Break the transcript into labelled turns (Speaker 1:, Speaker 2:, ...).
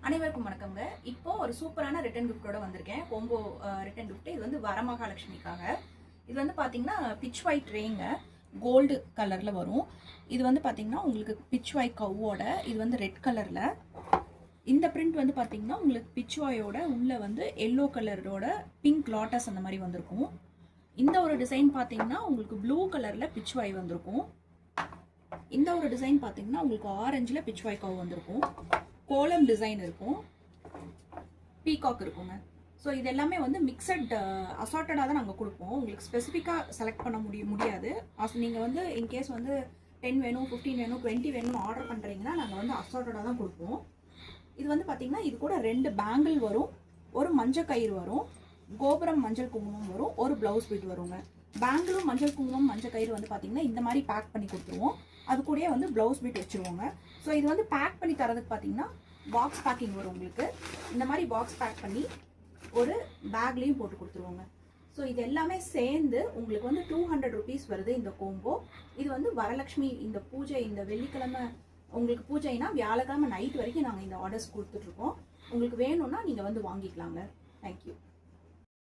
Speaker 1: அனைவருக்கும் வணக்கங்க. இப்போ ஒரு சூப்பரான ரிட்டன் கிஃப்டோட வந்திருக்கேன். Combo return gift. இது வந்து வரமகாலட்சுமிக்காக. இது வந்து பாத்தீங்கன்னா பிச் ஒயிட் ரேங்க, கோல்டு கலர்ல வரும். இது வந்து பாத்தீங்கன்னா உங்களுக்கு பிச் ஒயிட் கவ்வோட, இது வந்து ரெட் கலர்ல. இந்த பிரிண்ட் வந்து பாத்தீங்கன்னா உங்களுக்கு பிச் ஒயோட உள்ள வந்து எல்லோ கலரோட பிங்க் லாட்டஸ் அந்த மாதிரி வந்திருக்கும். இந்த ஒரு டிசைன் பாத்தீங்கன்னா உங்களுக்கு ப்ளூ கலர்ல பிச் ஒய் வந்திருக்கும். இந்த ஒரு டிசைன் பாத்தீங்கன்னா உங்களுக்கு ஆரஞ்சுல பிச் ஒய் கவ் வந்திருக்கும். கோலம் டிசைன் இருக்கும், பீகாக் இருக்குங்க. ஸோ இது எல்லாமே வந்து மிக்சட் அசார்ட்டடாக தான் நாங்கள் கொடுப்போம். உங்களுக்கு ஸ்பெசிஃபிக்காக செலக்ட் பண்ண முடியாது. நீங்கள் வந்து இன்கேஸ் வந்து 10 வேணும், 15 வேணும், 20 வேணும்னு ஆர்டர் பண்ணுறீங்கன்னா நாங்கள் வந்து அசார்ட்டடாக தான் கொடுப்போம். இது வந்து பார்த்தீங்கன்னா இது கூட 2 பேங்கிள் வரும், ஒரு மஞ்சள் கயிறு வரும், கோபுரம் மஞ்சள் குங்குமம் வரும், ஒரு ப்ளவுஸ் பீட் வருங்க. பேங்கிளும் மஞ்சள் குங்குமம் மஞ்சள் கயிறு வந்து பார்த்தீங்கன்னா இந்த மாதிரி பேக் பண்ணி கொடுத்துருவோம். அது கூடயே வந்து ப்ளவுஸ் பீட் வச்சுருவோங்க. ஸோ இது வந்து பேக் பண்ணி தரதுக்கு பார்த்தீங்கன்னா பாக்ஸ் பேக்கிங் வரும். உங்களுக்கு இந்த மாதிரி பாக்ஸ் பேக் பண்ணி ஒரு பேக்லேயும் போட்டு கொடுத்துருவோங்க. ஸோ இது எல்லாமே சேர்ந்து உங்களுக்கு வந்து 200 rupees வருது இந்த கோம்போ. இது வந்து வரலட்சுமி இந்த பூஜை, இந்த வெள்ளிக்கிழமை உங்களுக்கு பூஜைனா வியாழக்கிழமை நைட் வரைக்கும் நாங்கள் இந்த ஆர்டர்ஸ் கொடுத்துட்ருக்கோம். உங்களுக்கு வேணும்னா நீங்கள் வந்து வாங்கிக்கலாங்க. தேங்க்யூ.